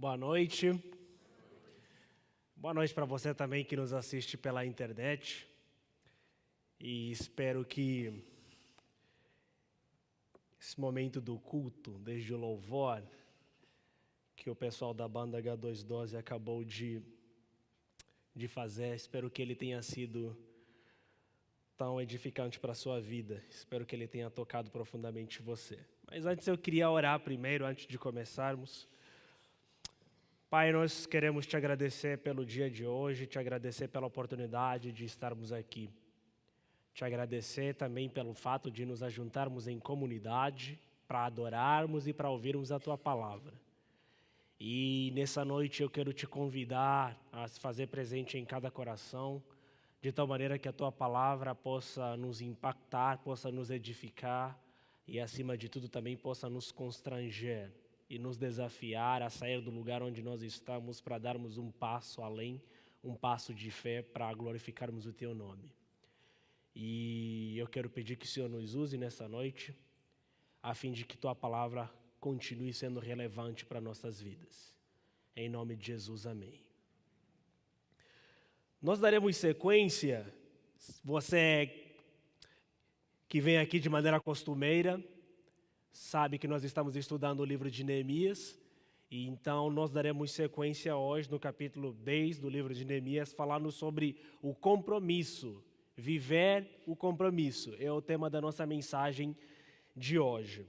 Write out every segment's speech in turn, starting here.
Boa noite. Boa noite para você também que nos assiste pela internet. E espero que esse momento do culto, desde o louvor, que o pessoal da banda H212 acabou de fazer, espero que ele tenha sido tão edificante para a sua vida. Espero que ele tenha tocado profundamente você. Mas antes eu queria orar primeiro, antes de começarmos. Pai, nós queremos te agradecer pelo dia de hoje, te agradecer pela oportunidade de estarmos aqui. Te agradecer também pelo fato de nos ajuntarmos em comunidade para adorarmos e para ouvirmos a Tua palavra. E nessa noite eu quero te convidar a se fazer presente em cada coração, de tal maneira que a Tua palavra possa nos impactar, possa nos edificar e, acima de tudo, também possa nos constranger e nos desafiar a sair do lugar onde nós estamos para darmos um passo além, um passo de fé para glorificarmos o Teu nome. E eu quero pedir que o Senhor nos use nessa noite, a fim de que Tua palavra continue sendo relevante para nossas vidas. Em nome de Jesus, amém. Nós daremos sequência, você que vem aqui de maneira costumeira, sabe que nós estamos estudando o livro de Neemias, e então nós daremos sequência hoje no capítulo 10 do livro de Neemias, falando sobre o compromisso, viver o compromisso, é o tema da nossa mensagem de hoje.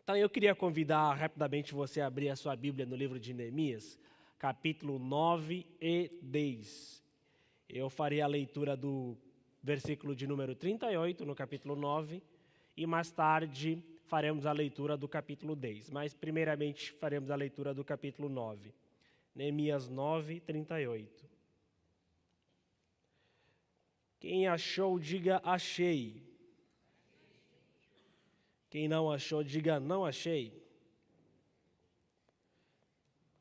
Então eu queria convidar rapidamente você a abrir a sua Bíblia no livro de Neemias, capítulo 9 e 10. Eu farei a leitura do versículo de número 38 no capítulo 9 e mais tarde faremos a leitura do capítulo 10. Mas primeiramente faremos a leitura do capítulo 9. Neemias 9, 38. Quem achou, diga achei. Quem não achou, diga não achei.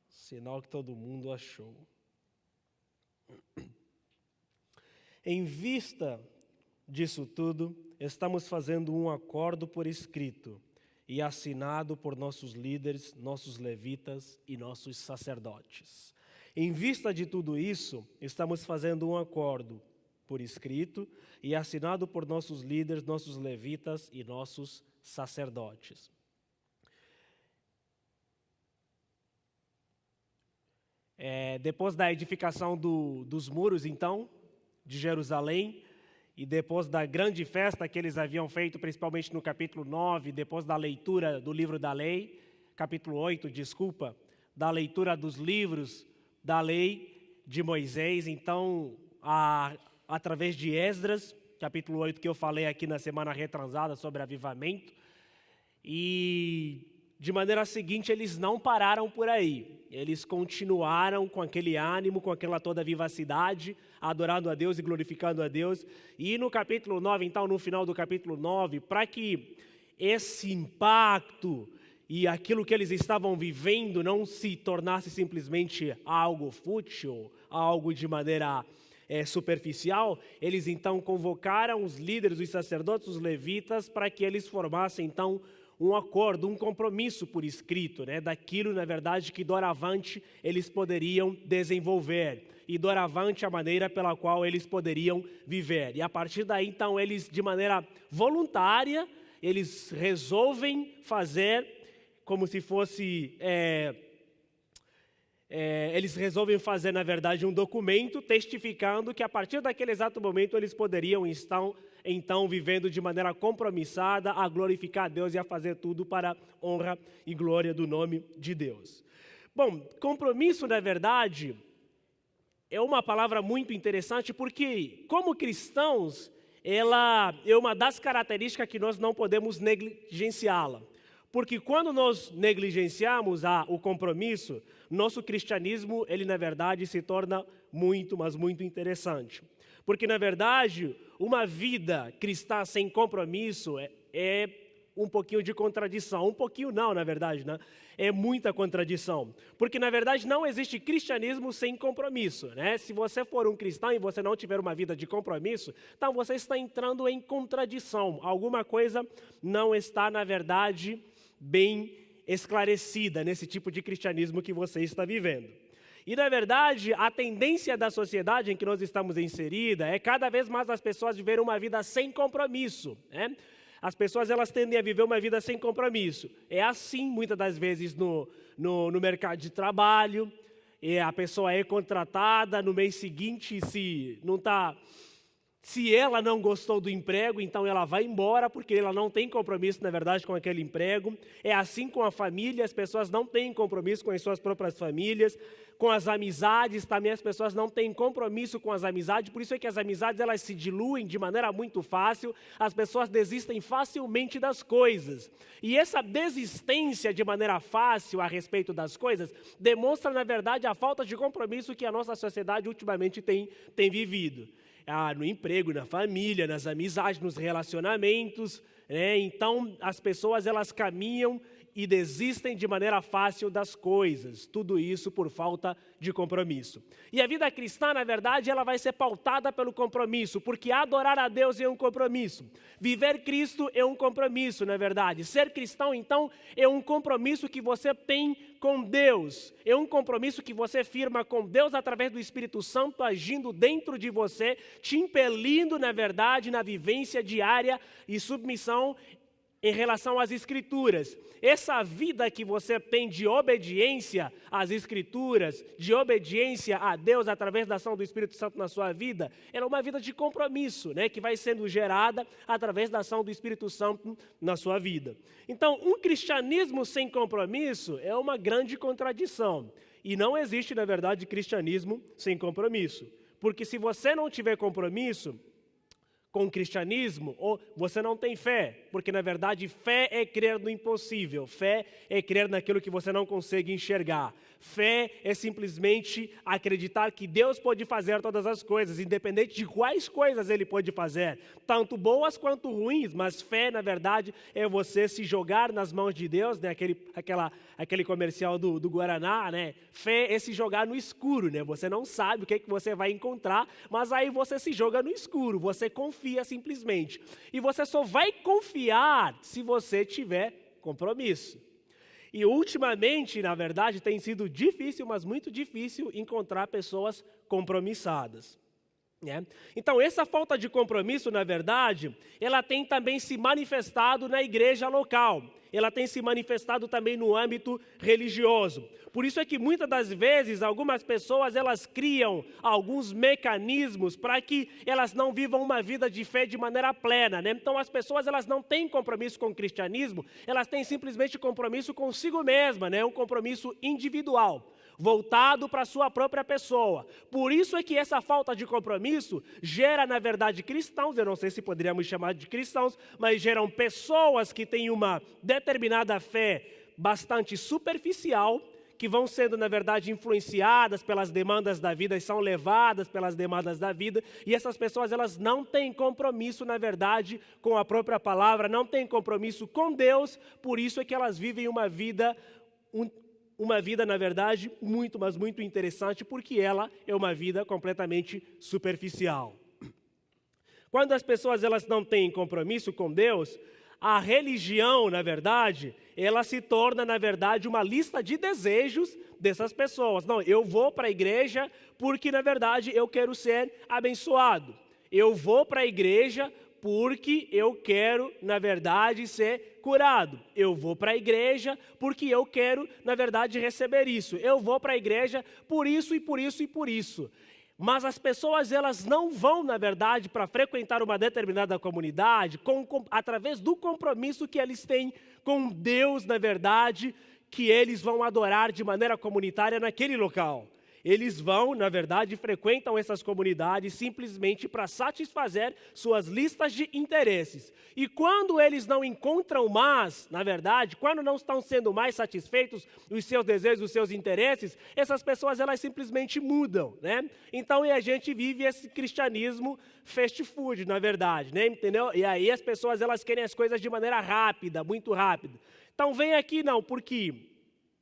Sinal que todo mundo achou. Em vista disso tudo, estamos fazendo um acordo por escrito e assinado por nossos líderes, nossos levitas e nossos sacerdotes. Em vista de tudo isso, estamos fazendo um acordo por escrito e assinado por nossos líderes, nossos levitas e nossos sacerdotes. Depois da edificação dos muros, então, de Jerusalém, e depois da grande festa que eles haviam feito, principalmente no capítulo 9, depois da leitura do livro da lei, capítulo 8, da leitura dos livros da lei de Moisés, então, através de Esdras, capítulo 8, que eu falei aqui na semana retrasada sobre avivamento, e de maneira seguinte eles não pararam por aí, eles continuaram com aquele ânimo, com aquela toda vivacidade, adorando a Deus e glorificando a Deus. E no capítulo 9, então no final do capítulo 9, para que esse impacto e aquilo que eles estavam vivendo não se tornasse simplesmente algo fútil, algo de maneira superficial, eles então convocaram os líderes, os sacerdotes, os levitas, para que eles formassem então um acordo, um compromisso por escrito, daquilo, na verdade, que doravante eles poderiam desenvolver e doravante a maneira pela qual eles poderiam viver. E a partir daí, então, eles, de maneira voluntária, eles resolvem fazer como se fosse... eles resolvem fazer, na verdade, um documento testificando que a partir daquele exato momento eles poderiam então vivendo de maneira compromissada a glorificar a Deus e a fazer tudo para a honra e glória do nome de Deus. Bom, compromisso, na verdade, é uma palavra muito interessante porque, como cristãos, ela é uma das características que nós não podemos negligenciá-la. Porque quando nós negligenciamos o compromisso, nosso cristianismo, ele na verdade se torna muito, mas muito interessante. Porque na verdade, uma vida cristã sem compromisso é um pouquinho de contradição. Um pouquinho não, na verdade, é muita contradição. Porque na verdade não existe cristianismo sem compromisso, Se você for um cristão e você não tiver uma vida de compromisso, então você está entrando em contradição. Alguma coisa não está, na verdade, bem esclarecida nesse tipo de cristianismo que você está vivendo. E, na verdade, a tendência da sociedade em que nós estamos inserida é cada vez mais as pessoas viverem uma vida sem compromisso, né? As pessoas elas tendem a viver uma vida sem compromisso. É assim, muitas das vezes, no mercado de trabalho. E a pessoa é contratada, no mês seguinte, se ela não gostou do emprego, então ela vai embora, porque ela não tem compromisso, na verdade, com aquele emprego. É assim com a família, as pessoas não têm compromisso com as suas próprias famílias. Com as amizades, também as pessoas não têm compromisso com as amizades, por isso é que as amizades elas se diluem de maneira muito fácil, as pessoas desistem facilmente das coisas. E essa desistência de maneira fácil a respeito das coisas, demonstra, na verdade, a falta de compromisso que a nossa sociedade ultimamente tem vivido. No emprego, na família, nas amizades, nos relacionamentos, né? Então, as pessoas elas caminham e desistem de maneira fácil das coisas, tudo isso por falta de compromisso. E a vida cristã, na verdade, ela vai ser pautada pelo compromisso, porque adorar a Deus é um compromisso, viver Cristo é um compromisso, na verdade. Ser cristão, então, é um compromisso que você tem com Deus, é um compromisso que você firma com Deus através do Espírito Santo agindo dentro de você, te impelindo, na verdade, na vivência diária e submissão em relação às Escrituras. Essa vida que você tem de obediência às Escrituras, de obediência a Deus através da ação do Espírito Santo na sua vida, é uma vida de compromisso, né, que vai sendo gerada através da ação do Espírito Santo na sua vida. Então, um cristianismo sem compromisso é uma grande contradição. E não existe, na verdade, cristianismo sem compromisso. Porque se você não tiver compromisso com o cristianismo, ou você não tem fé, porque na verdade fé é crer no impossível, fé é crer naquilo que você não consegue enxergar. Fé é simplesmente acreditar que Deus pode fazer todas as coisas, independente de quais coisas Ele pode fazer, tanto boas quanto ruins, mas fé, na verdade, é você se jogar nas mãos de Deus, né? Aquele comercial do Guaraná, né? Fé é se jogar no escuro, né? Você não sabe o que você vai encontrar, mas aí você se joga no escuro, você confia simplesmente. E você só vai confiar se você tiver compromisso. E ultimamente, na verdade, tem sido difícil, mas muito difícil, encontrar pessoas compromissadas. Né? Então, essa falta de compromisso, na verdade, ela tem também se manifestado na igreja local. Ela tem se manifestado também no âmbito religioso. Por isso é que muitas das vezes algumas pessoas elas criam alguns mecanismos para que elas não vivam uma vida de fé de maneira plena, né? Então as pessoas elas não têm compromisso com o cristianismo, elas têm simplesmente compromisso consigo mesma, né? Um compromisso individual, voltado para a sua própria pessoa. Por isso é que essa falta de compromisso gera, na verdade, cristãos, eu não sei se poderíamos chamar de cristãos, mas geram pessoas que têm uma determinada fé bastante superficial, que vão sendo, na verdade, influenciadas pelas demandas da vida e são levadas pelas demandas da vida, e essas pessoas, elas não têm compromisso, na verdade, com a própria palavra, não têm compromisso com Deus, por isso é que elas vivem uma vida, na verdade, muito, mas muito interessante, porque ela é uma vida completamente superficial. Quando as pessoas elas não têm compromisso com Deus, a religião, na verdade, ela se torna, na verdade, uma lista de desejos dessas pessoas. Não, eu vou para a igreja porque, na verdade, eu quero ser abençoado. Eu vou para a igreja porque eu quero, na verdade, ser curado. Eu vou para a igreja porque eu quero, na verdade, receber isso. Eu vou para a igreja por isso e por isso e por isso. Mas as pessoas elas não vão, na verdade, para frequentar uma determinada comunidade através do compromisso que eles têm com Deus, na verdade, que eles vão adorar de maneira comunitária naquele local. Eles vão, na verdade, frequentam essas comunidades simplesmente para satisfazer suas listas de interesses. E quando eles não encontram mais, na verdade, quando não estão sendo mais satisfeitos os seus desejos, os seus interesses, essas pessoas elas simplesmente mudam, né? Então, a gente vive esse cristianismo fast food, na verdade, né? Entendeu? E aí as pessoas elas querem as coisas de maneira rápida, muito rápida. Então, vem aqui não, porque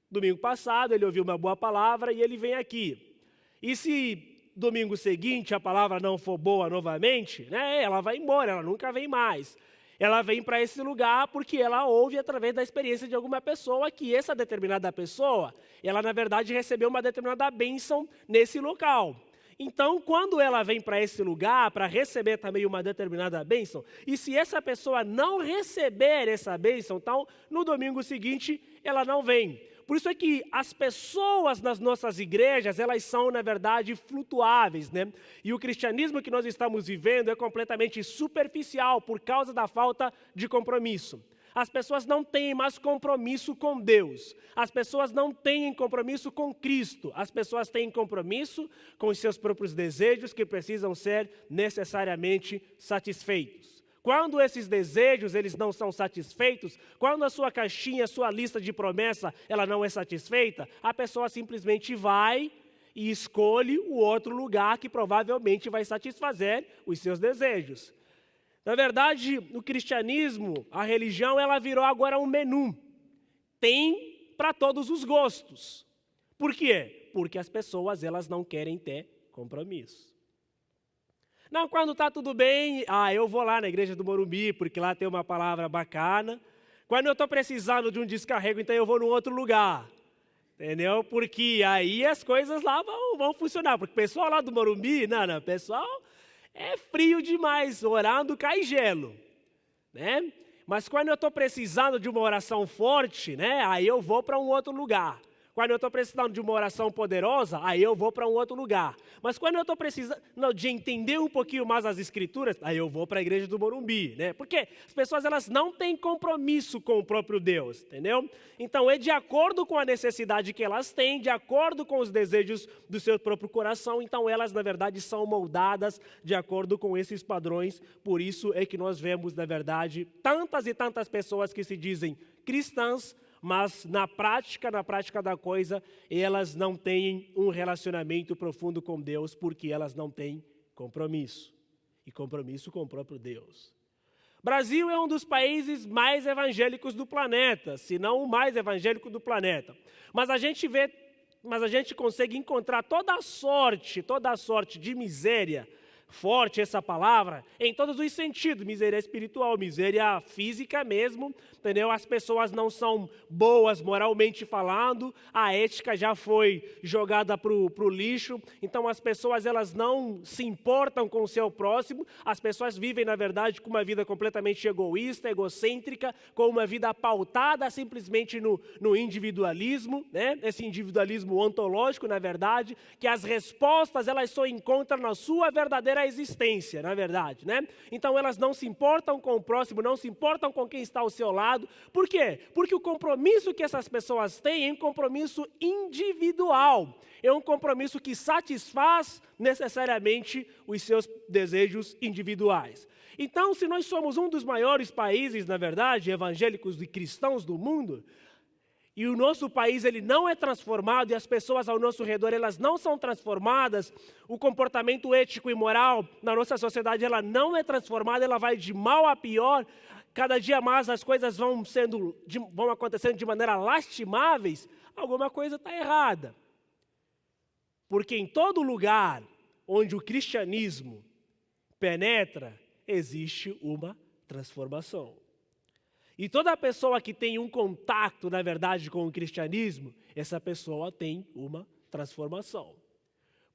domingo passado ele ouviu uma boa palavra e ele vem aqui. E se domingo seguinte a palavra não for boa novamente, né, ela vai embora, ela nunca vem mais. Ela vem para esse lugar porque ela ouve através da experiência de alguma pessoa que essa determinada pessoa, ela na verdade recebeu uma determinada bênção nesse local. Então, quando ela vem para esse lugar para receber também uma determinada bênção, e se essa pessoa não receber essa bênção, então no domingo seguinte ela não vem. Por isso é que as pessoas nas nossas igrejas, elas são, na verdade, flutuáveis, né? E o cristianismo que nós estamos vivendo é completamente superficial por causa da falta de compromisso. As pessoas não têm mais compromisso com Deus. As pessoas não têm compromisso com Cristo. As pessoas têm compromisso com os seus próprios desejos que precisam ser necessariamente satisfeitos. Quando esses desejos eles não são satisfeitos, quando a sua caixinha, a sua lista de promessa, ela não é satisfeita, a pessoa simplesmente vai e escolhe o outro lugar que provavelmente vai satisfazer os seus desejos. Na verdade, no cristianismo, a religião ela virou agora um menu. Tem para todos os gostos. Por quê? Porque as pessoas elas não querem ter compromisso. Não, quando está tudo bem, eu vou lá na igreja do Morumbi, porque lá tem uma palavra bacana. Quando eu estou precisando de um descarrego, então eu vou num outro lugar. Entendeu? Porque aí as coisas lá vão funcionar. Porque o pessoal lá do Morumbi, o pessoal é frio demais, orando cai gelo. Né? Mas quando eu estou precisando de uma oração forte, né, aí eu vou para um outro lugar. Quando eu estou precisando de uma oração poderosa, aí eu vou para um outro lugar. Mas quando eu estou precisando de entender um pouquinho mais as Escrituras, aí eu vou para a igreja do Morumbi, né? Porque as pessoas elas não têm compromisso com o próprio Deus, entendeu? Então é de acordo com a necessidade que elas têm, de acordo com os desejos do seu próprio coração, então elas na verdade são moldadas de acordo com esses padrões. Por isso é que nós vemos na verdade tantas e tantas pessoas que se dizem cristãs, mas na prática da coisa, elas não têm um relacionamento profundo com Deus, porque elas não têm compromisso, e compromisso com o próprio Deus. Brasil é um dos países mais evangélicos do planeta, se não o mais evangélico do planeta. Mas a gente consegue encontrar toda a sorte de miséria, forte essa palavra, em todos os sentidos, miséria espiritual, miséria física mesmo, entendeu? As pessoas não são boas moralmente falando, a ética já foi jogada para o lixo, então as pessoas elas não se importam com o seu próximo, as pessoas vivem na verdade com uma vida completamente egoísta, egocêntrica, com uma vida pautada simplesmente no individualismo, né? Esse individualismo ontológico na verdade, que as respostas elas só encontram na sua verdadeira existência, na verdade, né? Então elas não se importam com o próximo, não se importam com quem está ao seu lado. Por quê? Porque o compromisso que essas pessoas têm é um compromisso individual, é um compromisso que satisfaz necessariamente os seus desejos individuais. Então, se nós somos um dos maiores países, na verdade, evangélicos e cristãos do mundo, e o nosso país ele não é transformado e as pessoas ao nosso redor elas não são transformadas, o comportamento ético e moral na nossa sociedade ela não é transformada, ela vai de mal a pior, cada dia mais as coisas vão acontecendo de maneira lastimáveis, alguma coisa está errada. Porque em todo lugar onde o cristianismo penetra, existe uma transformação. E toda pessoa que tem um contato, na verdade, com o cristianismo, essa pessoa tem uma transformação.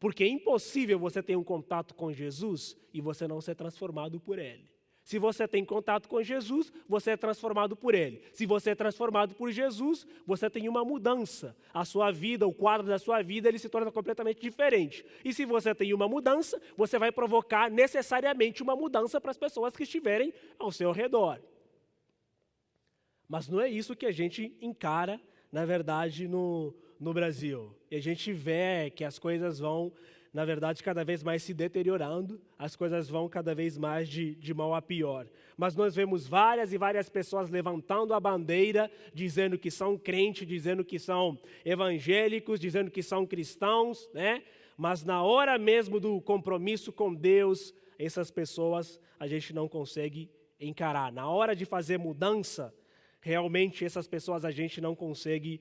Porque é impossível você ter um contato com Jesus e você não ser transformado por Ele. Se você tem contato com Jesus, você é transformado por Ele. Se você é transformado por Jesus, você tem uma mudança. A sua vida, o quadro da sua vida, ele se torna completamente diferente. E se você tem uma mudança, você vai provocar necessariamente uma mudança para as pessoas que estiverem ao seu redor. Mas não é isso que a gente encara, na verdade, no Brasil. E a gente vê que as coisas vão, na verdade, cada vez mais se deteriorando, as coisas vão cada vez mais de mal a pior. Mas nós vemos várias e várias pessoas levantando a bandeira, dizendo que são crentes, dizendo que são evangélicos, dizendo que são cristãos, né? Mas na hora mesmo do compromisso com Deus, essas pessoas a gente não consegue encarar. Na hora de fazer mudança, realmente essas pessoas a gente não consegue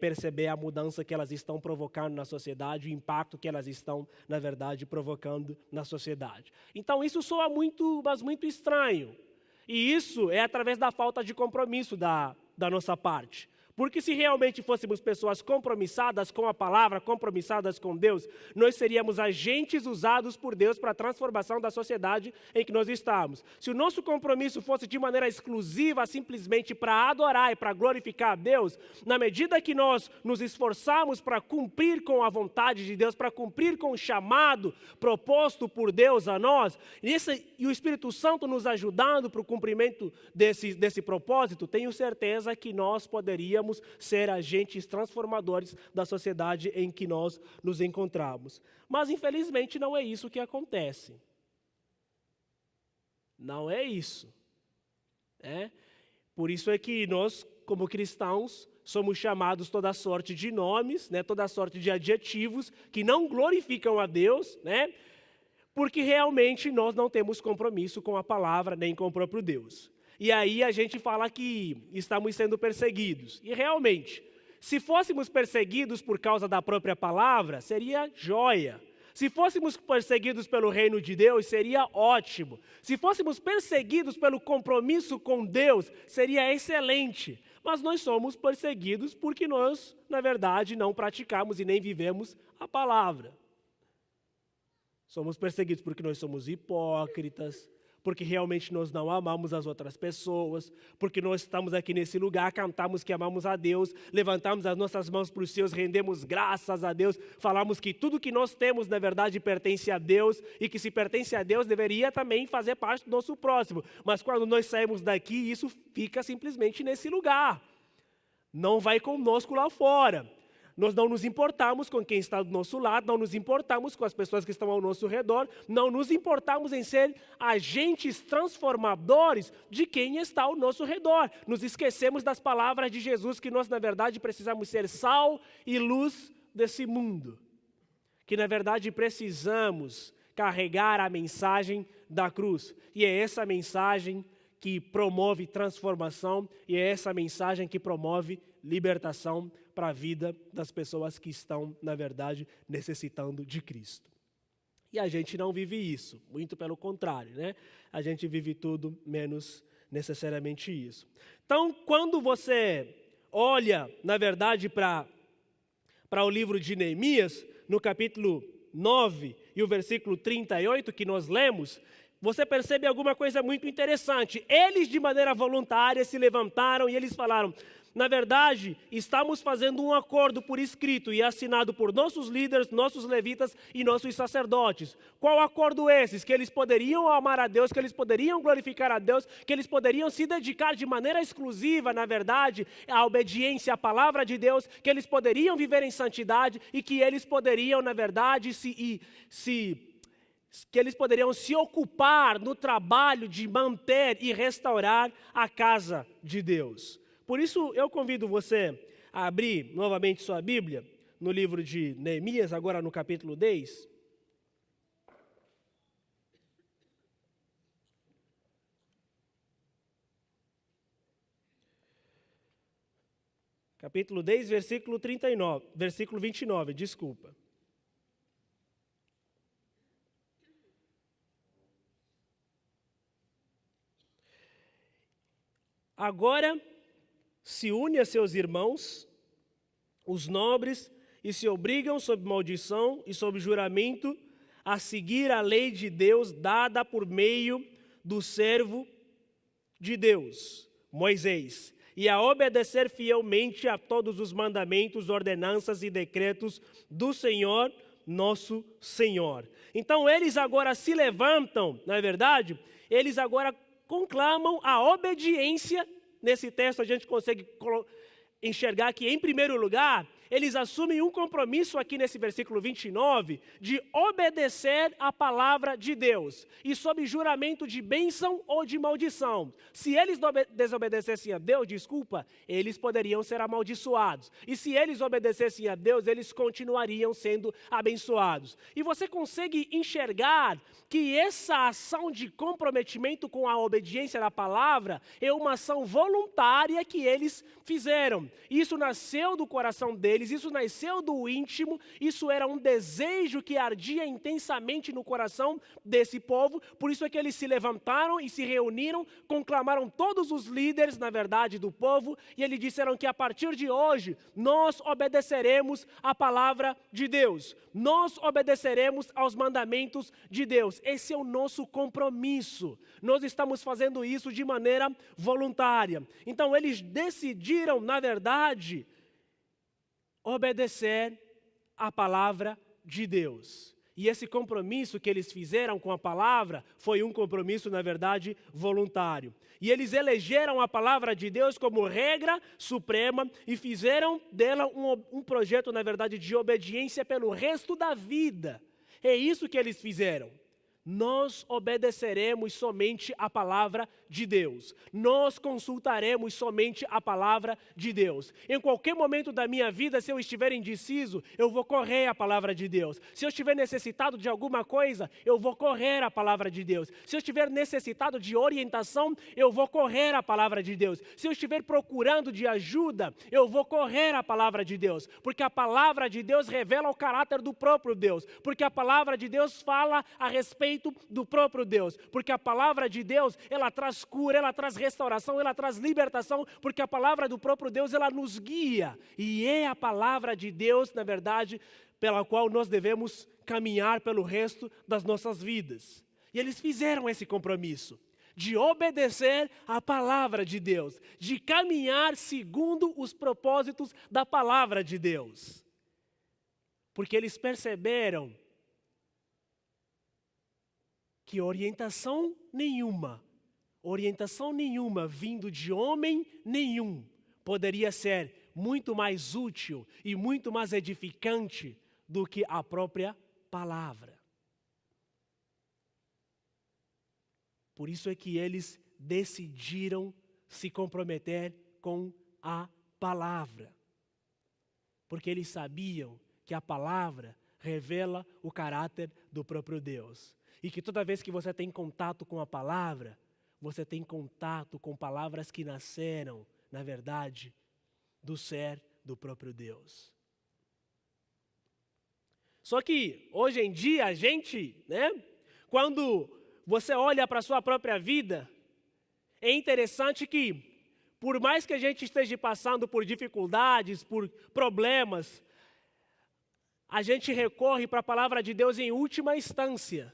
perceber a mudança que elas estão provocando na sociedade, o impacto que elas estão, na verdade, provocando na sociedade. Então isso soa muito, mas muito estranho. E isso é através da falta de compromisso da nossa parte. Porque se realmente fôssemos pessoas compromissadas com a palavra, compromissadas com Deus, nós seríamos agentes usados por Deus para a transformação da sociedade em que nós estamos. Se o nosso compromisso fosse de maneira exclusiva, simplesmente para adorar e para glorificar a Deus, na medida que nós nos esforçarmos para cumprir com a vontade de Deus, para cumprir com o chamado proposto por Deus a nós, e o Espírito Santo nos ajudando para o cumprimento desse propósito, tenho certeza que nós poderíamos ser agentes transformadores da sociedade em que nós nos encontramos. Mas, infelizmente, não é isso que acontece. Não é isso. Por isso é que nós, como cristãos, somos chamados toda sorte de nomes, toda sorte de adjetivos que não glorificam a Deus, porque realmente nós não temos compromisso com a palavra nem com o próprio Deus. E aí a gente fala que estamos sendo perseguidos. E realmente, se fôssemos perseguidos por causa da própria palavra, seria joia. Se fôssemos perseguidos pelo reino de Deus, seria ótimo. Se fôssemos perseguidos pelo compromisso com Deus, seria excelente. Mas nós somos perseguidos porque nós, na verdade, não praticamos e nem vivemos a palavra. Somos perseguidos porque nós somos hipócritas, porque realmente nós não amamos as outras pessoas, porque nós estamos aqui nesse lugar, cantamos que amamos a Deus, levantamos as nossas mãos para os céus, rendemos graças a Deus, falamos que tudo que nós temos, na verdade, pertence a Deus, e que se pertence a Deus, deveria também fazer parte do nosso próximo. Mas quando nós saímos daqui, isso fica simplesmente nesse lugar. Não vai conosco lá fora. Nós não nos importamos com quem está do nosso lado, não nos importamos com as pessoas que estão ao nosso redor, não nos importamos em ser agentes transformadores de quem está ao nosso redor. Nos esquecemos das palavras de Jesus que nós, na verdade, precisamos ser sal e luz desse mundo. Que, na verdade, precisamos carregar a mensagem da cruz. E é essa mensagem que promove transformação e é essa mensagem que promove libertação para a vida das pessoas que estão, na verdade, necessitando de Cristo. E a gente não vive isso, muito pelo contrário, A gente vive tudo menos necessariamente isso. Então, quando você olha, na verdade, para o livro de Neemias, no capítulo 9 e o versículo 38 que nós lemos, você percebe alguma coisa muito interessante. Eles, de maneira voluntária, se levantaram e eles falaram: na verdade, estamos fazendo um acordo por escrito e assinado por nossos líderes, nossos levitas e nossos sacerdotes. Qual acordo esses? Que eles poderiam amar a Deus, que eles poderiam glorificar a Deus, que eles poderiam se dedicar de maneira exclusiva, na verdade, à obediência à palavra de Deus, que eles poderiam viver em santidade e que eles poderiam, na verdade, que eles poderiam se ocupar no trabalho de manter e restaurar a casa de Deus. Por isso, eu convido você a abrir novamente sua Bíblia no livro de Neemias, agora no capítulo 10. Capítulo 10, versículo 29, desculpa. Agora se une a seus irmãos, os nobres, e se obrigam sob maldição e sob juramento a seguir a lei de Deus dada por meio do servo de Deus, Moisés, e a obedecer fielmente a todos os mandamentos, ordenanças e decretos do Senhor, nosso Senhor. Então eles agora se levantam, não é verdade? Eles agora conclamam a obediência. Nesse texto a gente consegue enxergar que, em primeiro lugar, eles assumem um compromisso aqui nesse versículo 29 de obedecer a palavra de Deus, e sob juramento de bênção ou de maldição. Se eles desobedecessem a Deus, eles poderiam ser amaldiçoados. E se eles obedecessem a Deus, eles continuariam sendo abençoados. E você consegue enxergar que essa ação de comprometimento com a obediência da palavra é uma ação voluntária que eles fizeram. isso nasceu do coração deles, isso nasceu do íntimo, isso era um desejo que ardia intensamente no coração desse povo, por isso é que eles se levantaram e se reuniram, conclamaram todos os líderes, na verdade, do povo, e eles disseram que a partir de hoje, nós obedeceremos a palavra de Deus, nós obedeceremos aos mandamentos de Deus, esse é o nosso compromisso, nós estamos fazendo isso de maneira voluntária. Então eles decidiram, na verdade, obedecer a palavra de Deus. E esse compromisso que eles fizeram com a palavra foi um compromisso, na verdade, voluntário. E eles elegeram a palavra de Deus como regra suprema e fizeram dela um projeto, na verdade, de obediência pelo resto da vida. É isso que eles fizeram. Nós obedeceremos somente a palavra de Deus. Nós consultaremos somente a palavra de Deus. Em qualquer momento da minha vida, se eu estiver indeciso, eu vou correr a palavra de Deus. Se eu estiver necessitado de alguma coisa, eu vou correr a palavra de Deus. Se eu estiver necessitado de orientação, eu vou correr a palavra de Deus. Se eu estiver procurando de ajuda, eu vou correr a palavra de Deus. Porque a palavra de Deus revela o caráter do próprio Deus. Porque a palavra de Deus fala a respeito do próprio Deus, porque a palavra de Deus, ela traz cura, ela traz restauração, ela traz libertação, porque a palavra do próprio Deus, ela nos guia, e é a palavra de Deus, na verdade, pela qual nós devemos caminhar pelo resto das nossas vidas. E eles fizeram esse compromisso, de obedecer a palavra de Deus, de caminhar segundo os propósitos da palavra de Deus, porque eles perceberam que orientação nenhuma vindo de homem nenhum poderia ser muito mais útil e muito mais edificante do que a própria palavra. Por isso é que eles decidiram se comprometer com a palavra, porque eles sabiam que a palavra revela o caráter do próprio Deus. E que toda vez que você tem contato com a palavra, você tem contato com palavras que nasceram, na verdade, do ser do próprio Deus. Só que, hoje em dia, a gente, quando você olha para a sua própria vida, é interessante que, por mais que a gente esteja passando por dificuldades, por problemas, a gente recorre para a palavra de Deus em última instância.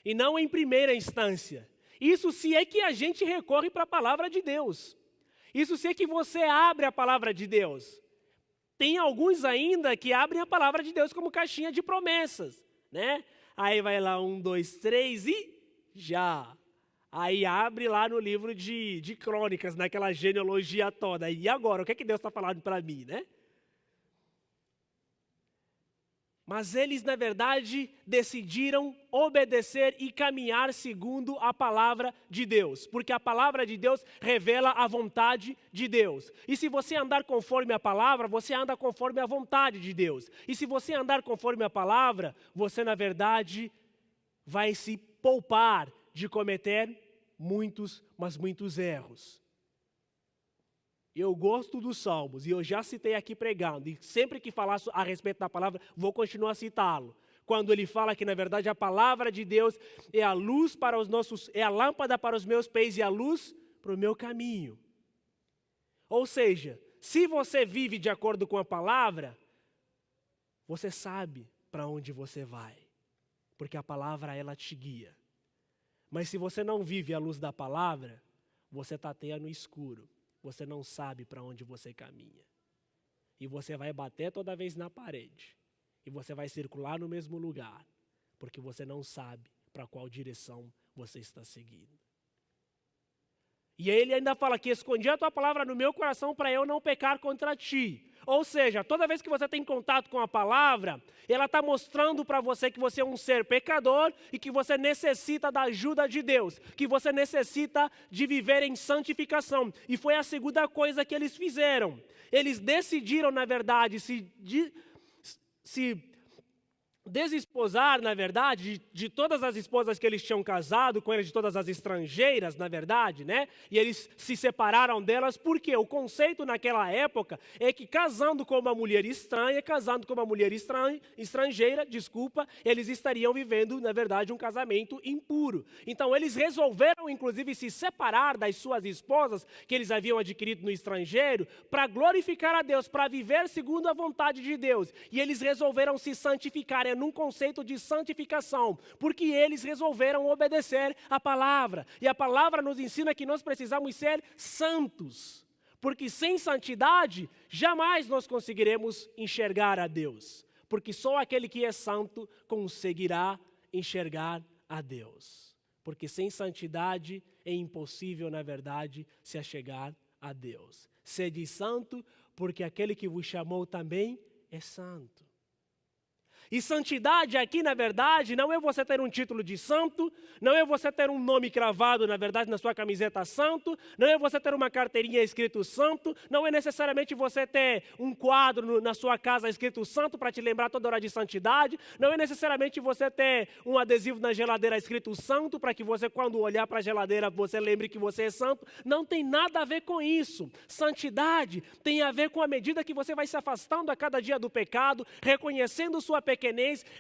E não em primeira instância. Isso se é que a gente recorre para a palavra de Deus. Isso se é que você abre a palavra de Deus. Tem alguns ainda que abrem a palavra de Deus como caixinha de promessas, Aí vai lá 1, 2, 3 e já. Aí abre lá no livro de Crônicas, naquela genealogia toda. E agora, o que é que Deus está falando para mim, Mas eles, na verdade, decidiram obedecer e caminhar segundo a palavra de Deus. Porque a palavra de Deus revela a vontade de Deus. E se você andar conforme a palavra, você anda conforme a vontade de Deus. E se você andar conforme a palavra, você, na verdade, vai se poupar de cometer muitos, mas muitos erros. Eu gosto dos Salmos, e eu já citei aqui pregando, e sempre que falar a respeito da palavra, vou continuar a citá-lo. Quando ele fala que, na verdade, a palavra de Deus é a luz para os nossos, é a lâmpada para os meus pés e a luz para o meu caminho. Ou seja, se você vive de acordo com a palavra, você sabe para onde você vai, porque a palavra, ela te guia. Mas se você não vive à luz da palavra, você tateia no escuro. Você não sabe para onde você caminha. E você vai bater toda vez na parede. E você vai circular no mesmo lugar. Porque você não sabe para qual direção você está seguindo. E ele ainda fala que escondi a tua palavra no meu coração para eu não pecar contra ti. Ou seja, toda vez que você tem contato com a palavra, ela está mostrando para você que você é um ser pecador e que você necessita da ajuda de Deus, que você necessita de viver em santificação. E foi a segunda coisa que eles fizeram. Eles decidiram, na verdade, se desesposar, na verdade, de todas as esposas que eles tinham casado com eles, de todas as estrangeiras, na verdade, né? E eles se separaram delas, porque o conceito naquela época é que casando com uma mulher estranha, casando com uma mulher estrangeira, eles estariam vivendo, na verdade, um casamento impuro. Então, eles resolveram, inclusive, se separar das suas esposas que eles haviam adquirido no estrangeiro, para glorificar a Deus, para viver segundo a vontade de Deus. E eles resolveram se santificar, num conceito de santificação, porque eles resolveram obedecer a palavra. E a palavra nos ensina que nós precisamos ser santos, porque sem santidade, jamais nós conseguiremos enxergar a Deus, porque só aquele que é santo conseguirá enxergar a Deus, porque sem santidade é impossível, na verdade, se achegar a Deus. Sede santo, porque aquele que vos chamou também é santo. E santidade aqui, na verdade, não é você ter um título de santo, não é você ter um nome cravado, na verdade, na sua camiseta santo, não é você ter uma carteirinha escrito santo, não é necessariamente você ter um quadro na sua casa escrito santo para te lembrar toda hora de santidade, não é necessariamente você ter um adesivo na geladeira escrito santo para que você, quando olhar para a geladeira, você lembre que você é santo. Não tem nada a ver com isso. Santidade tem a ver com a medida que você vai se afastando a cada dia do pecado, reconhecendo sua pequenez,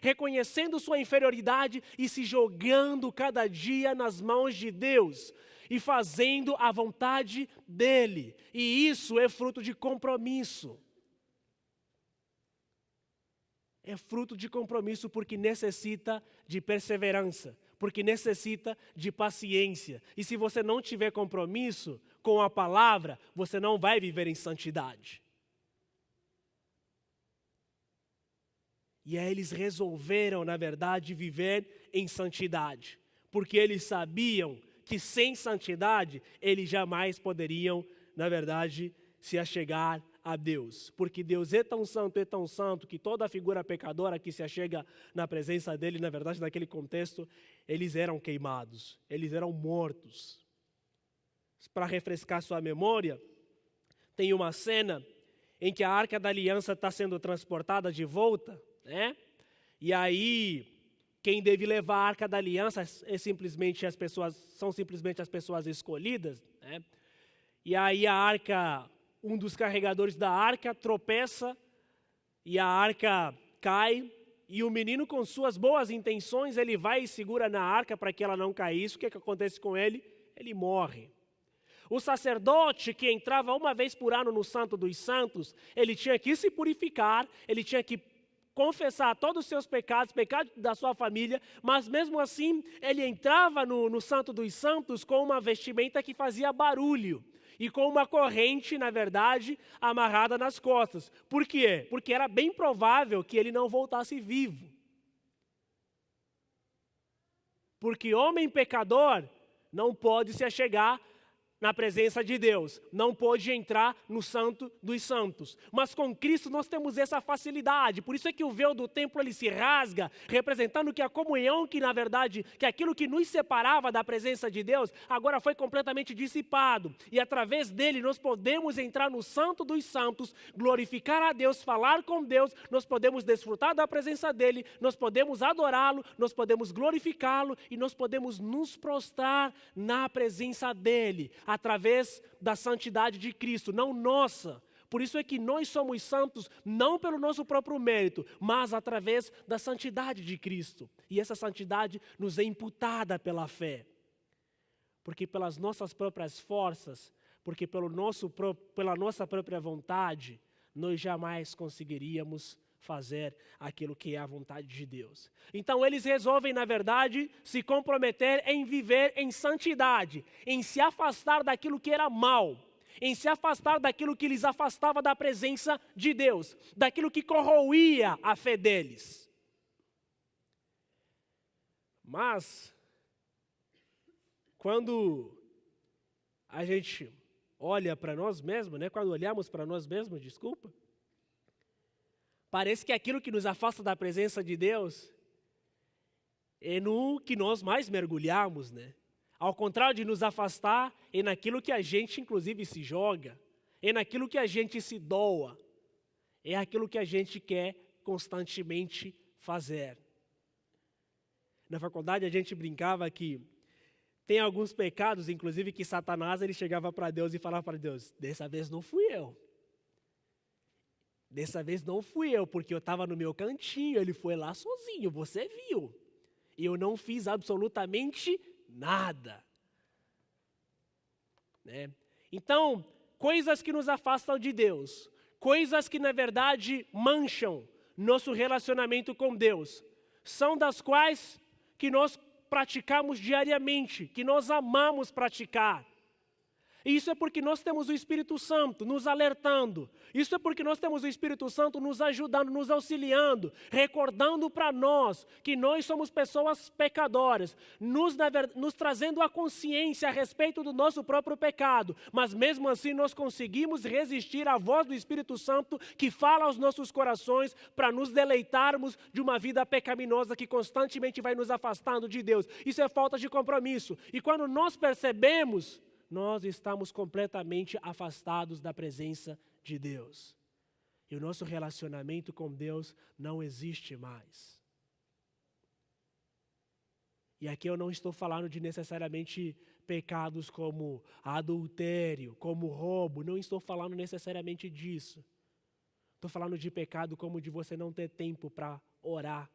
reconhecendo sua inferioridade e se jogando cada dia nas mãos de Deus e fazendo a vontade dele. E isso é fruto de compromisso. É fruto de compromisso porque necessita de perseverança, porque necessita de paciência. E se você não tiver compromisso com a palavra, você não vai viver em santidade. E aí eles resolveram, na verdade, viver em santidade, porque eles sabiam que sem santidade eles jamais poderiam, na verdade, se achegar a Deus. Porque Deus é tão santo, que toda figura pecadora que se achega na presença dele, na verdade, naquele contexto, eles eram queimados, eles eram mortos. Para refrescar sua memória, tem uma cena em que a Arca da Aliança está sendo transportada de volta, né? E aí, quem deve levar a Arca da Aliança são simplesmente as pessoas escolhidas, né? E aí um dos carregadores da arca tropeça e a arca cai, e o menino, com suas boas intenções, ele vai e segura na arca para que ela não caísse. O que acontece com ele? Ele morre. O sacerdote, que entrava uma vez por ano no Santo dos Santos, ele tinha que se purificar, ele tinha que confessar todos os seus pecados da sua família, mas mesmo assim ele entrava no Santo dos Santos com uma vestimenta que fazia barulho e com uma corrente, na verdade, amarrada nas costas. Por quê? Porque era bem provável que ele não voltasse vivo. Porque homem pecador não pode se achegar na presença de Deus, não pode entrar no Santo dos Santos. Mas com Cristo nós temos essa facilidade. Por isso é que o véu do templo ele se rasga, representando que a comunhão, que na verdade, que aquilo que nos separava da presença de Deus, agora foi completamente dissipado. E através dele nós podemos entrar no Santo dos Santos, glorificar a Deus, falar com Deus, nós podemos desfrutar da presença dele, nós podemos adorá-lo, nós podemos glorificá-lo e nós podemos nos prostrar na presença dele, através da santidade de Cristo, não nossa. Por isso é que nós somos santos, não pelo nosso próprio mérito, mas através da santidade de Cristo. E essa santidade nos é imputada pela fé. Porque pelas nossas próprias forças, porque pela nossa própria vontade, nós jamais conseguiríamos fazer aquilo que é a vontade de Deus. Então eles resolvem, na verdade, se comprometer em viver em santidade, em se afastar daquilo que era mal, em se afastar daquilo que lhes afastava da presença de Deus, daquilo que corroía a fé deles. Mas, quando a gente olha para nós mesmos, quando olhamos para nós mesmos, parece que aquilo que nos afasta da presença de Deus é no que nós mais mergulhamos, Ao contrário de nos afastar, é naquilo que a gente, inclusive, se joga, é naquilo que a gente se doa, é aquilo que a gente quer constantemente fazer. Na faculdade a gente brincava que tem alguns pecados, inclusive que Satanás ele chegava para Deus e falava para Deus: dessa vez não fui eu. Dessa vez não fui eu, porque eu estava no meu cantinho, ele foi lá sozinho, você viu. E eu não fiz absolutamente nada. Né? Então, coisas que nos afastam de Deus, coisas que na verdade mancham nosso relacionamento com Deus, são das quais que nós praticamos diariamente, que nós amamos praticar. E isso é porque nós temos o Espírito Santo nos alertando. Isso é porque nós temos o Espírito Santo nos ajudando, nos auxiliando, recordando para nós que nós somos pessoas pecadoras, nos trazendo a consciência a respeito do nosso próprio pecado. Mas mesmo assim nós conseguimos resistir à voz do Espírito Santo que fala aos nossos corações para nos deleitarmos de uma vida pecaminosa que constantemente vai nos afastando de Deus. Isso é falta de compromisso. E quando nós percebemos, nós estamos completamente afastados da presença de Deus. E o nosso relacionamento com Deus não existe mais. E aqui eu não estou falando de necessariamente pecados como adultério, como roubo, não estou falando necessariamente disso. Estou falando de pecado como de você não ter tempo para orar,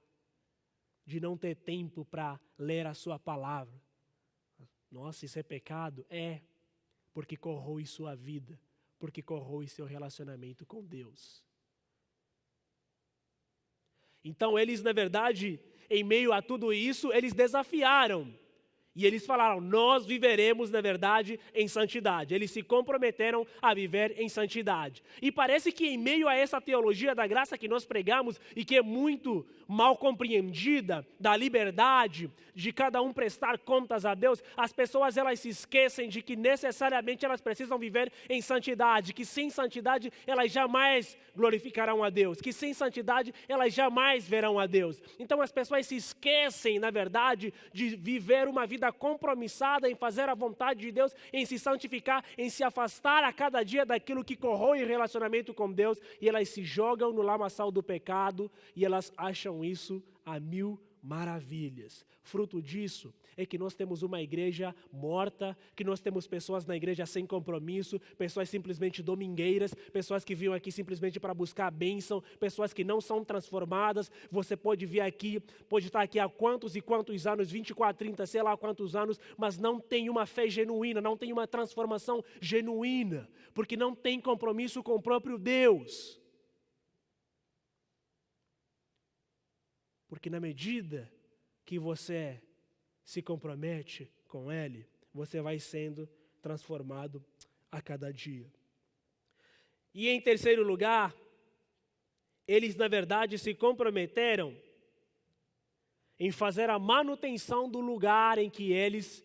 de não ter tempo para ler a sua palavra. Nossa, isso é pecado? É, porque corrói sua vida, porque corrói seu relacionamento com Deus. Então eles, na verdade, em meio a tudo isso, eles desafiaram. E eles falaram: nós viveremos, na verdade, em santidade. Eles se comprometeram a viver em santidade. E parece que em meio a essa teologia da graça que nós pregamos e que é muito mal compreendida, da liberdade, de cada um prestar contas a Deus, as pessoas elas se esquecem de que necessariamente elas precisam viver em santidade, que sem santidade elas jamais glorificarão a Deus, que sem santidade elas jamais verão a Deus. Então as pessoas se esquecem, na verdade, de viver uma vida compromissada em fazer a vontade de Deus, em se santificar, em se afastar a cada dia daquilo que corrói o relacionamento com Deus, e elas se jogam no lamaçal do pecado e elas acham isso a mil maravilhas. Fruto disso é que nós temos uma igreja morta, que nós temos pessoas na igreja sem compromisso, pessoas simplesmente domingueiras, pessoas que vinham aqui simplesmente para buscar a bênção, pessoas que não são transformadas. Você pode vir aqui, pode estar aqui há quantos e quantos anos, 24, 30, sei lá quantos anos, mas não tem uma fé genuína, não tem uma transformação genuína, porque não tem compromisso com o próprio Deus. Porque na medida que você se compromete com Ele, você vai sendo transformado a cada dia. E em terceiro lugar, eles na verdade se comprometeram em fazer a manutenção do lugar em que eles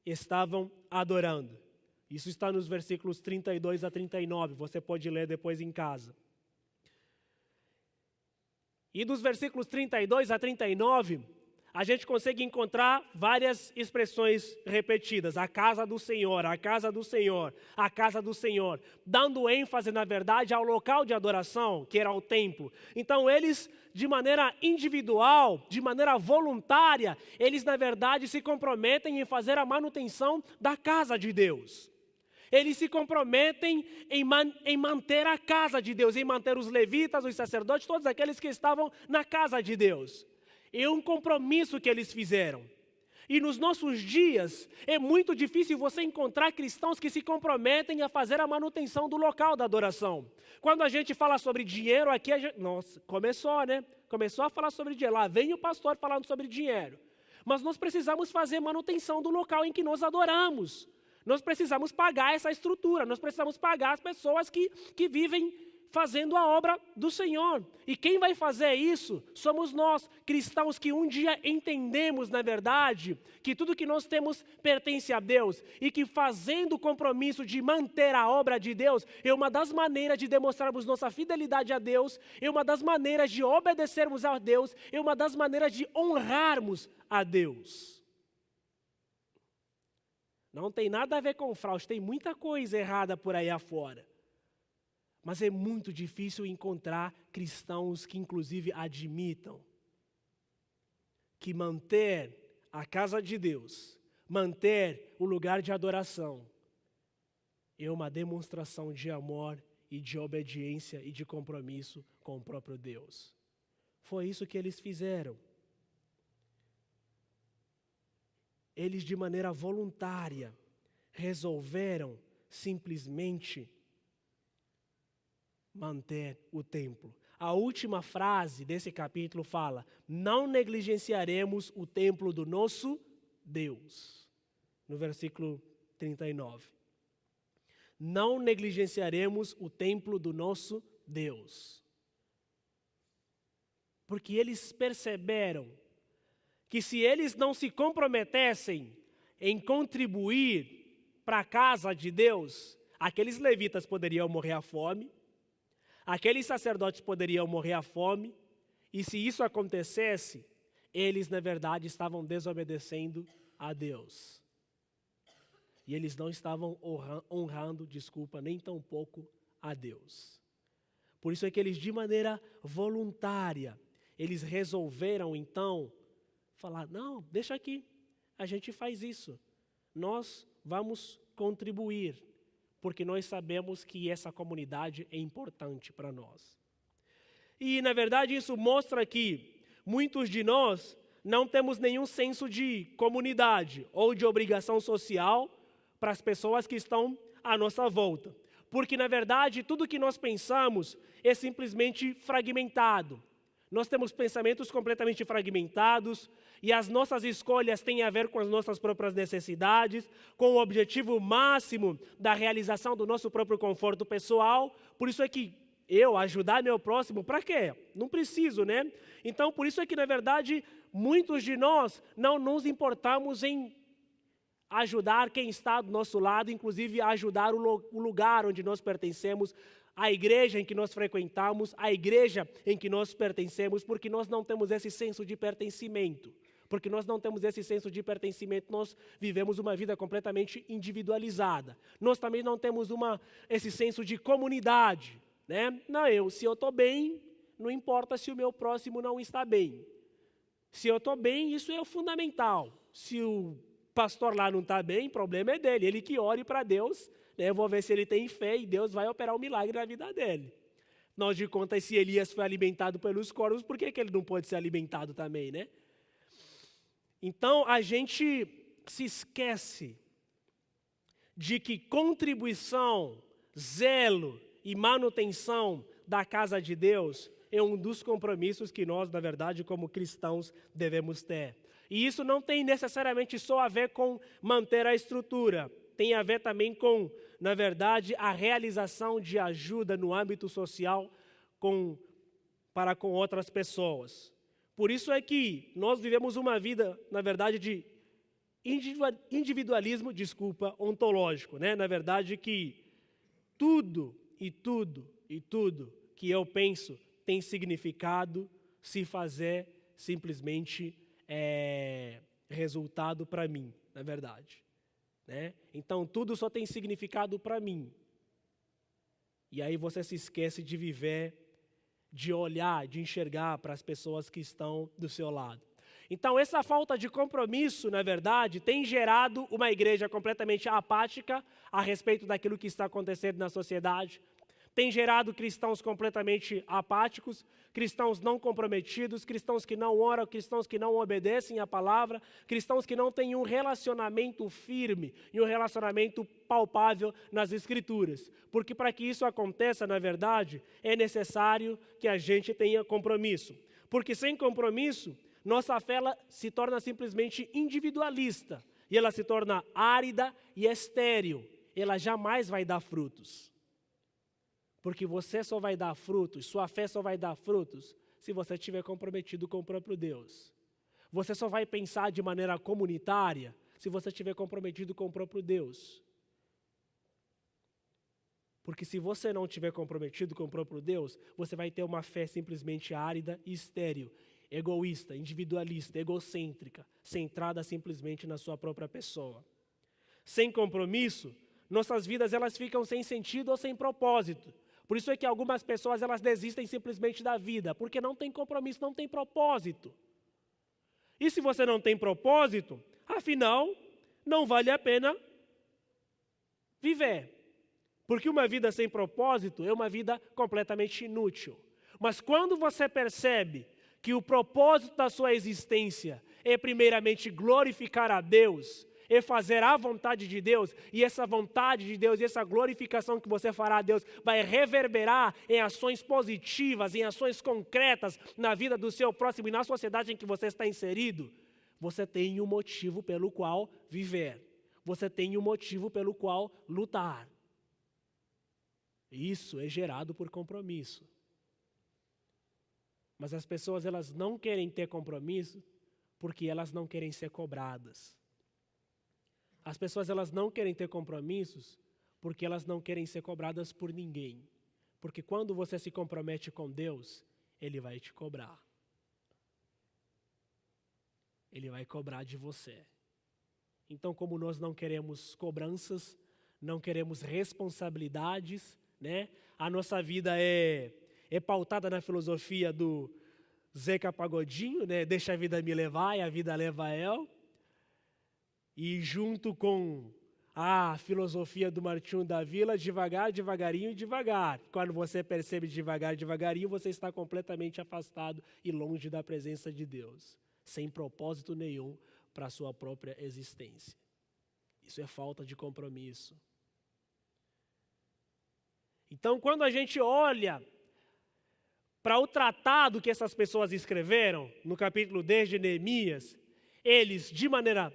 estavam adorando. Isso está nos versículos 32 a 39, você pode ler depois em casa. E dos versículos 32 a 39, a gente consegue encontrar várias expressões repetidas. A casa do Senhor, a casa do Senhor, a casa do Senhor. Dando ênfase, na verdade, ao local de adoração, que era o templo. Então, eles, de maneira individual, de maneira voluntária, eles, na verdade, se comprometem em fazer a manutenção da casa de Deus. Eles se comprometem em manter a casa de Deus, em manter os levitas, os sacerdotes, todos aqueles que estavam na casa de Deus. É um compromisso que eles fizeram. E nos nossos dias, é muito difícil você encontrar cristãos que se comprometem a fazer a manutenção do local da adoração. Quando a gente fala sobre dinheiro, aqui, nossa, começou, né? Começou a falar sobre dinheiro. Lá vem o pastor falando sobre dinheiro. Mas nós precisamos fazer manutenção do local em que nós adoramos. Nós precisamos pagar essa estrutura, nós precisamos pagar as pessoas que vivem fazendo a obra do Senhor. E quem vai fazer isso somos nós, cristãos, que um dia entendemos, na verdade, que tudo que nós temos pertence a Deus e que fazendo o compromisso de manter a obra de Deus é uma das maneiras de demonstrarmos nossa fidelidade a Deus, é uma das maneiras de obedecermos a Deus, é uma das maneiras de honrarmos a Deus. Não tem nada a ver com fraude, tem muita coisa errada por aí afora. Mas é muito difícil encontrar cristãos que inclusive admitam que manter a casa de Deus, manter o lugar de adoração, é uma demonstração de amor e de obediência e de compromisso com o próprio Deus. Foi isso que eles fizeram. Eles, de maneira voluntária, resolveram simplesmente manter o templo. A última frase desse capítulo fala: não negligenciaremos o templo do nosso Deus. No versículo 39. Não negligenciaremos o templo do nosso Deus. Porque eles perceberam que se eles não se comprometessem em contribuir para a casa de Deus, aqueles levitas poderiam morrer à fome, aqueles sacerdotes poderiam morrer à fome, e se isso acontecesse, eles na verdade estavam desobedecendo a Deus. E eles não estavam honrando, nem tampouco a Deus. Por isso é que eles, de maneira voluntária, eles resolveram então falar: não, deixa aqui, a gente faz isso. Nós vamos contribuir, porque nós sabemos que essa comunidade é importante para nós. E, na verdade, isso mostra que muitos de nós não temos nenhum senso de comunidade ou de obrigação social para as pessoas que estão à nossa volta. Porque, na verdade, tudo que nós pensamos é simplesmente fragmentado. Nós temos pensamentos completamente fragmentados e as nossas escolhas têm a ver com as nossas próprias necessidades, com o objetivo máximo da realização do nosso próprio conforto pessoal. Por isso é que eu ajudar meu próximo, para quê? Não preciso, né? Então, por isso é que, na verdade, muitos de nós não nos importamos em ajudar quem está do nosso lado, inclusive ajudar o lugar onde nós pertencemos, a igreja em que nós frequentamos, a igreja em que nós pertencemos, porque nós não temos esse senso de pertencimento. Porque nós não temos esse senso de pertencimento, nós vivemos uma vida completamente individualizada. Nós também não temos esse senso de comunidade, né? Não, se eu estou bem, não importa se o meu próximo não está bem. Se eu estou bem, isso é o fundamental. Se o pastor lá não está bem, o problema é dele, ele que ore para Deus, né? Eu vou ver se ele tem fé e Deus vai operar um milagre na vida dele. Afinal de contas, se Elias foi alimentado pelos corvos, por que ele não pode ser alimentado também, né? Então, a gente se esquece de que contribuição, zelo e manutenção da casa de Deus é um dos compromissos que nós, na verdade, como cristãos, devemos ter. E isso não tem necessariamente só a ver com manter a estrutura, tem a ver também com, na verdade, a realização de ajuda no âmbito social para com outras pessoas. Por isso é que nós vivemos uma vida, na verdade, de individualismo, ontológico, né? Na verdade que tudo que eu penso tem significado se fazer simplesmente resultado para mim, na verdade. Né? Então, tudo só tem significado para mim. E aí você se esquece de viver, de olhar, de enxergar para as pessoas que estão do seu lado. Então, essa falta de compromisso, na verdade, tem gerado uma igreja completamente apática a respeito daquilo que está acontecendo na sociedade. Tem gerado cristãos completamente apáticos, cristãos não comprometidos, cristãos que não oram, cristãos que não obedecem à palavra, cristãos que não têm um relacionamento firme e um relacionamento palpável nas Escrituras. Porque para que isso aconteça, na verdade, é necessário que a gente tenha compromisso. Porque sem compromisso, nossa fé se torna simplesmente individualista e ela se torna árida e estéril. Ela jamais vai dar frutos. Porque você só vai dar frutos, sua fé só vai dar frutos, se você estiver comprometido com o próprio Deus. Você só vai pensar de maneira comunitária, se você estiver comprometido com o próprio Deus. Porque se você não estiver comprometido com o próprio Deus, você vai ter uma fé simplesmente árida e estéril, egoísta, individualista, egocêntrica, centrada simplesmente na sua própria pessoa. Sem compromisso, nossas vidas elas ficam sem sentido ou sem propósito. Por isso é que algumas pessoas elas desistem simplesmente da vida, porque não tem compromisso, não tem propósito. E se você não tem propósito, afinal, não vale a pena viver. Porque uma vida sem propósito é uma vida completamente inútil. Mas quando você percebe que o propósito da sua existência é primeiramente glorificar a Deus, é fazer a vontade de Deus, e essa vontade de Deus, e essa glorificação que você fará a Deus, vai reverberar em ações positivas, em ações concretas na vida do seu próximo e na sociedade em que você está inserido, você tem um motivo pelo qual viver. Você tem um motivo pelo qual lutar. Isso é gerado por compromisso. Mas as pessoas, elas não querem ter compromisso porque elas não querem ser cobradas. As pessoas, elas não querem ter compromissos porque elas não querem ser cobradas por ninguém. Porque quando você se compromete com Deus, Ele vai te cobrar. Ele vai cobrar de você. Então, como nós não queremos cobranças, não queremos responsabilidades, né? A nossa vida é pautada na filosofia do Zeca Pagodinho, né? Deixa a vida me levar e a vida leva eu. E junto com a filosofia do Martinho da Vila, devagar, devagarinho, devagar. Quando você percebe devagar, devagarinho, você está completamente afastado e longe da presença de Deus, sem propósito nenhum para a sua própria existência. Isso é falta de compromisso. Então, quando a gente olha para o tratado que essas pessoas escreveram, no capítulo 10 de Neemias, eles, de maneira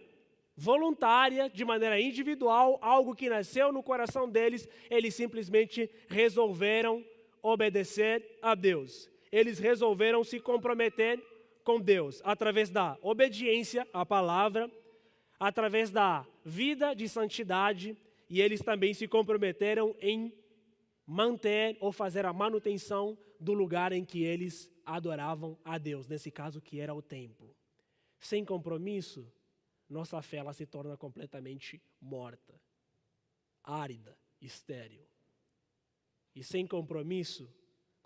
voluntária, de maneira individual, algo que nasceu no coração deles, eles simplesmente resolveram obedecer a Deus. Eles resolveram se comprometer com Deus, através da obediência à palavra, através da vida de santidade, e eles também se comprometeram em manter ou fazer a manutenção do lugar em que eles adoravam a Deus, nesse caso que era o templo. Sem compromisso, nossa fé ela se torna completamente morta, árida, estéril. E sem compromisso,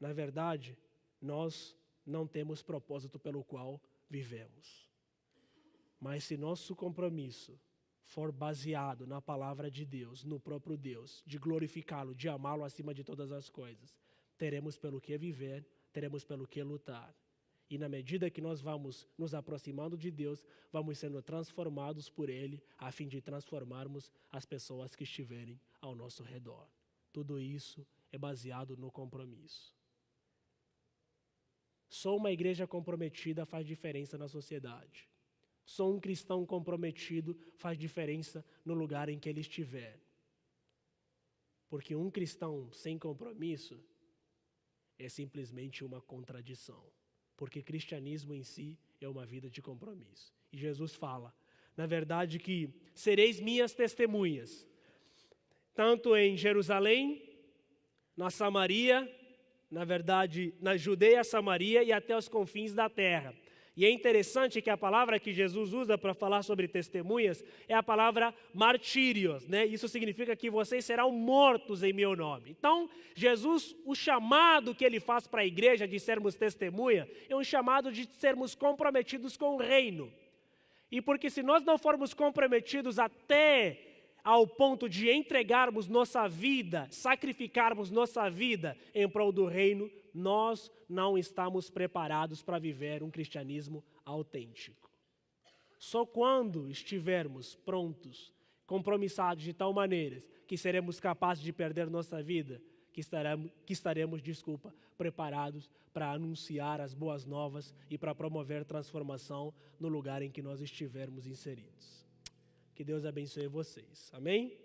na verdade, nós não temos propósito pelo qual vivemos. Mas se nosso compromisso for baseado na palavra de Deus, no próprio Deus, de glorificá-lo, de amá-lo acima de todas as coisas, teremos pelo que viver, teremos pelo que lutar. E na medida que nós vamos nos aproximando de Deus, vamos sendo transformados por Ele, a fim de transformarmos as pessoas que estiverem ao nosso redor. Tudo isso é baseado no compromisso. Só uma igreja comprometida faz diferença na sociedade. Só um cristão comprometido faz diferença no lugar em que ele estiver. Porque um cristão sem compromisso é simplesmente uma contradição. Porque cristianismo em si é uma vida de compromisso. E Jesus fala, na verdade, que sereis minhas testemunhas, tanto em Jerusalém, na Samaria, na verdade, na Judeia, Samaria e até os confins da terra. E é interessante que a palavra que Jesus usa para falar sobre testemunhas é a palavra martírios, né? Isso significa que vocês serão mortos em meu nome. Então, Jesus, o chamado que ele faz para a igreja de sermos testemunha, é um chamado de sermos comprometidos com o reino. E porque se nós não formos comprometidos até ao ponto de entregarmos nossa vida, sacrificarmos nossa vida em prol do reino, nós não estamos preparados para viver um cristianismo autêntico. Só quando estivermos prontos, compromissados de tal maneira que seremos capazes de perder nossa vida, que estaremos, preparados para anunciar as boas novas e para promover transformação no lugar em que nós estivermos inseridos. Que Deus abençoe vocês. Amém?